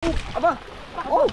Aba! Oh!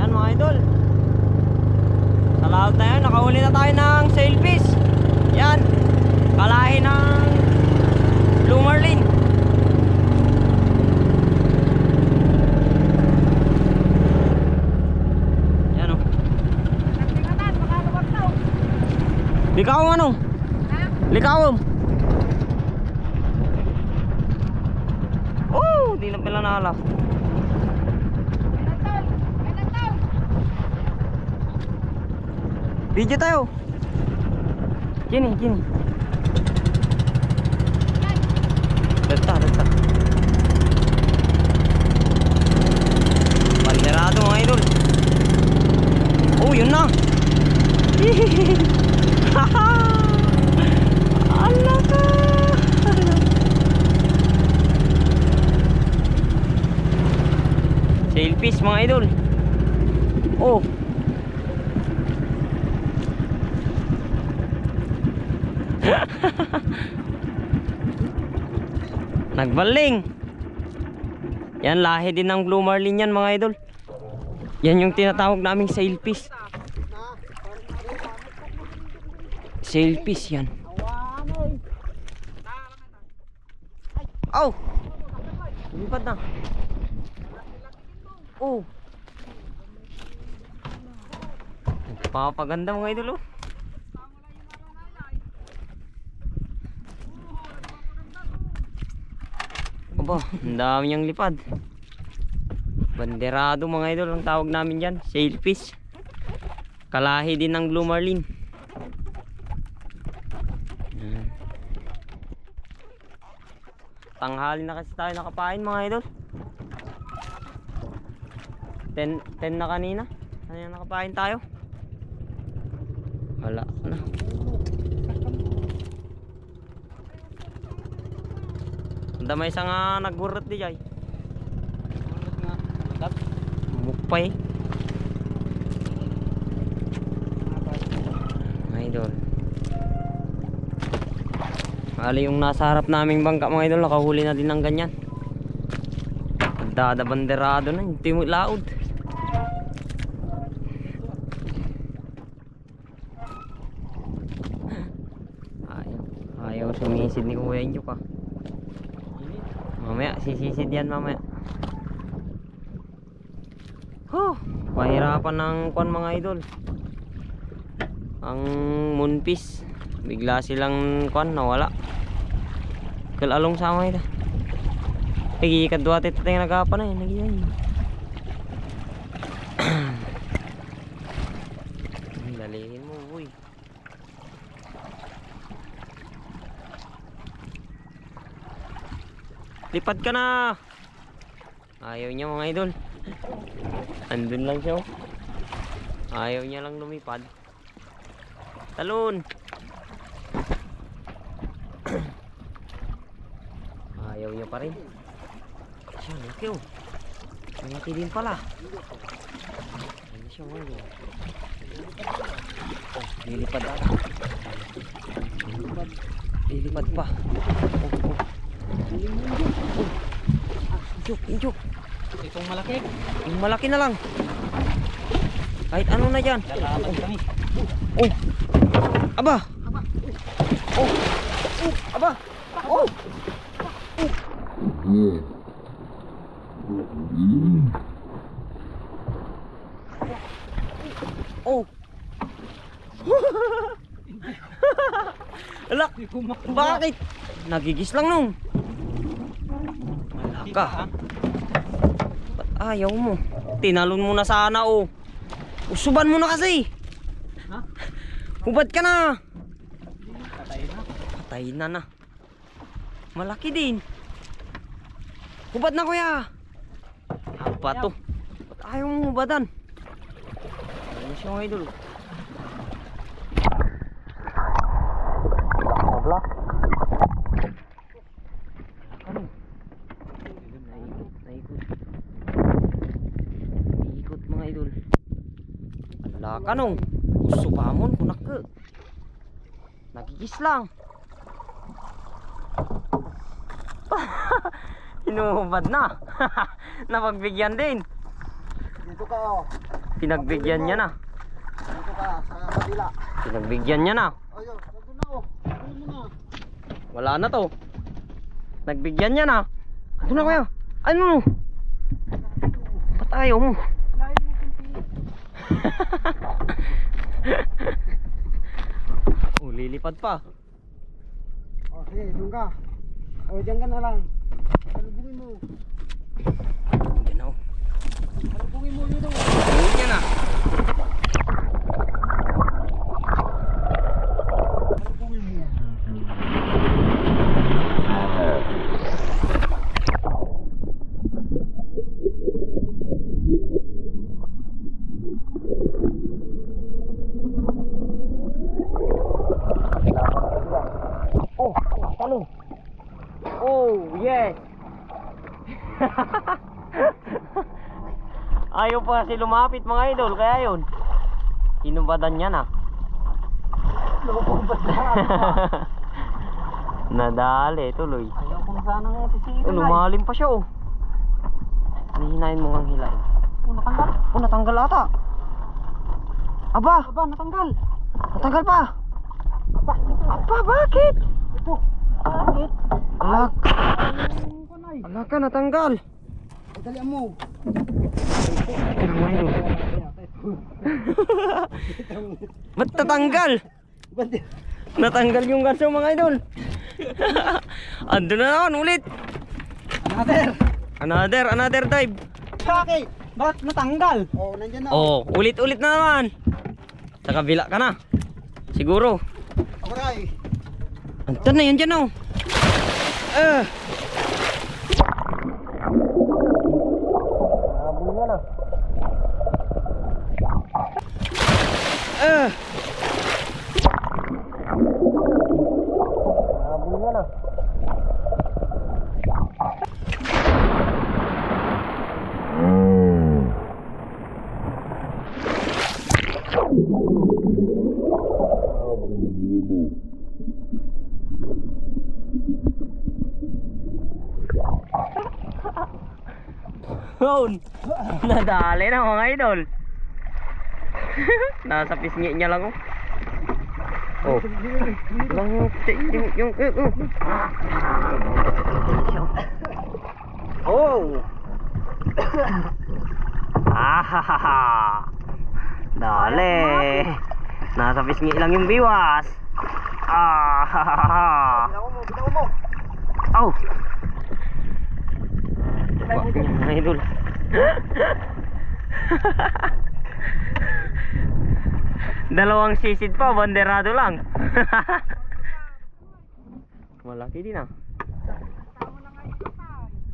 Yan mga idol, sa laot na yan, nakahuli na tayo ng sailfish. Yan, kalahi ng blue marlin. Yan o. Likawom ano? Likawom. Oh, di na pala nahala. Video tayo. Gini. Data. Banderado mga idol. Oh, yun na. Ala ka. Sailfish mga idol. Oh. Nagbaling. Yan, lahi din ng blue marlin yan mga idol. Yan yung tinatawag naming sailfish. Sailfish yan. Oh, lumipad na. Oh, papaganda mga idol. Oh, aba, ang dami niyang lipad. Banderado mga idol ang tawag namin dyan. Sailfish. Kalahi din ng blue marlin. Tanghali na kasi tayo nakapain mga idol. 10 na kanina. Ano yung nakapain tayo? Wala na. Damay sa nga nagburot di jay. Mukpay. Idol. Ali yung nasa harap naming bangka mga idol, nakahuli na din ng ganyan. Dada banderado na, hindi mo laod. Ayaw sumisid ni Kuya Inyo pa. Mamaya, sisisid yan mamaya. Pahirapan ng kwan mga idol. Ang moonfish, bigla silang kwan nawala. Kalalong sama ito. Pagi kadwa tito tayong nagapa na yun. Nagyan. Dalihin mo uy. Lipad ka na. Ayaw niya mga idol. Andun lang siya. Ayaw niya lang lumipad. Talon. Ayaw niya pa rin. Siya, laki oh. Malaki din pala. Ano siya mga idol. Oh, lilipad ata. Lilipad pa. Oh. Injuk. Itong malaki. Yung malaki na lang. Kahit ano na dyan. Oh. Aba. Oh. Aba. Oh. Oh. Alak. Bakit? Nagigis lang nung. Malaka. Ayaw mo. Tinalon mo na sana oh. Usuban mo na kasi. Ha? Hubad ka na. Patay na. Patay na na. Malaki din. Hubad na kuya. Apa to? Ba't ayaw mo hubadan? Ano siya mga idol? Abla. Ano? Naikot. Iikot mga idol. Ala ka nung. Subamon kunak ke. Nagigis lang. Inuhubad na. Napagbigyan din. Dito ka oh. Pinagbigyan niya na. Dito ka sa kabila. Pinagbigyan niya na. Ayun, nandun na oh. Ayun mo na. Wala na to. Nagbigyan niya na. Ano na kuya? Ano? Ba't ayaw mo? Lain mo kunti. Oh, lilipad pa. Oh, sige, doon ka. Oh, dyan ka na lang. Salubungin mo. Diyan na oh. Salubungin mo dito. Ayun niya na. Salubungin mo. Oh, talong. Oh, yes. Ayaw pa kasi lumapit mga idol, kaya yun. Inubadan niya na. Nadali, tuloy. Ayaw kung sana nga sisira. Oh, lumalim pa siya oh. Nihinayin mo ang hilay. Oh, natanggal. Oh, natanggal ata. Aba, Aba, natanggal. natanggal pa. Aba, Aba, bakit? ito. Bakit? Alak, Ang kunay. alak ka, natanggal. Dalian mo. Ano mga idol? Ba't natanggal? Ba't Natanggal yung ganso mga idol. Ando na naman ulit. Another. Another dive. Bakit? Bakit natanggal? Oh, nandyan na. Oh, ulit-ulit na naman. Sa kabila ka na. Siguro. Aray. Antan na yan dyan oh. Nabuli na na. Nabuli na na. Yun. Nadali na mga idol. Nasa pisngi niya lang oh. Oh. Oh. Ah. Dali. Nasa pisngi lang yung biwas. Ah. Bitaw mo. Oh. Mga idol. Dalawang sisid pa, banderado lang. Malaki din ah.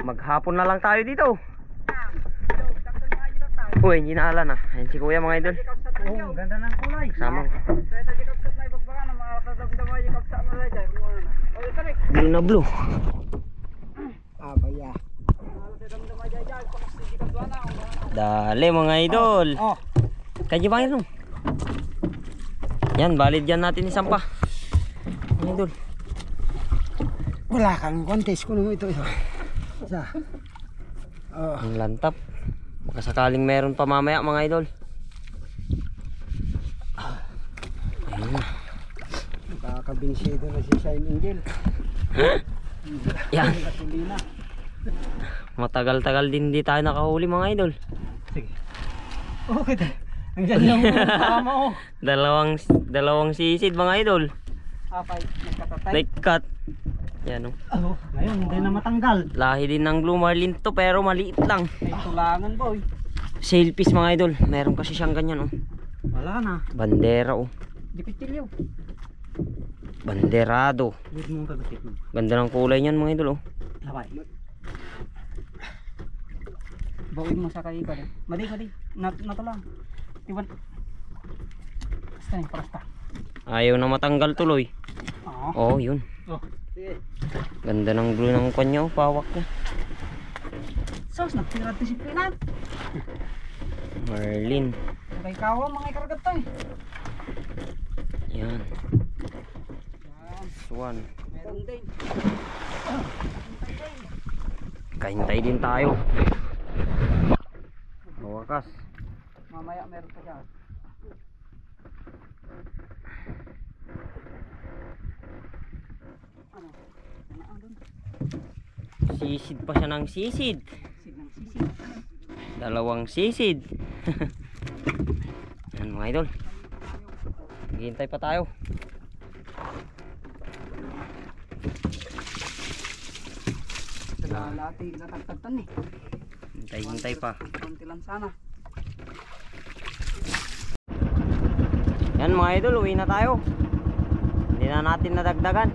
Maghapon na lang tayo dito. Uy, hindi na ala na. Ayan si kuya mga idol. Oh, ganda ng kulay. Kasama ko. Blue na blue. Abaya. Dali mga idol. Oh. Kaya bangin no. Yan, valid yan natin isang pa. Mga idol. Wala kang contest ko mo ito. Isa. Oh. Ang lantap. Baka sakaling meron pa mamaya mga idol. Ayun na. Nakakabinsido na si Shine Angel. Yan. Gasolina. Matagal-tagal din di tayo nakahuli mga idol. Sige. Okay. Nandiyan lang mo tama oh. Dalawang sisid mga idol. Apay, nagkatatay. Like cut. Yan, oh. Ngayon, hindi na matanggal. Lahi din ng Blue Marlin to, pero maliit lang. May tulangan, boy. Sailfish mga idol. Meron kasi siyang ganyan, oh. Wala na. Bandera, oh. Dipitilyo. Banderado. Huwag mo kagatit mo. Ganda ng kulay niyan mga idol, oh. Labay. Bawin mo sa kay ka. Madi. Nato lang. Diba? Basta yung parasta. Ayaw na matanggal tuloy. Oo. Oh, yun. Oh. Sige. Ganda ng blue ng kanya, oh. Pawak niya. Sos, nagpirat disiplina. Marlin. Kay kawa, mga ikaragat to eh. Yan. Yan. Swan. Meron din. Kahintay din tayo. Wakas. Mamaya meron pa dyan. Ano? Ano doon? Sisid pa siya ng sisid. Signang sisid. Dalawang sisid. Yan mga idol. Hintay pa tayo. Lati natagtagtan eh. Hintay pa. Konti lang sana. Yan mga idol, uwi na tayo. Hindi na natin nadagdagan.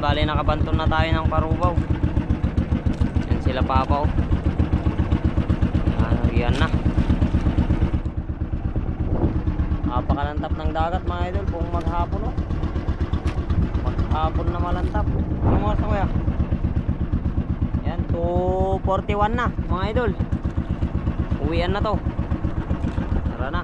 Bali nakabanton na tayo ng parubaw. Yan sila papa, oh. Yan na. Napakalantap ng dagat mga idol kung maghapon, oh. Maghapon na malantap. Anong oras na kuya? Yan, 2:41 na mga idol. Uwian na to. Tara na.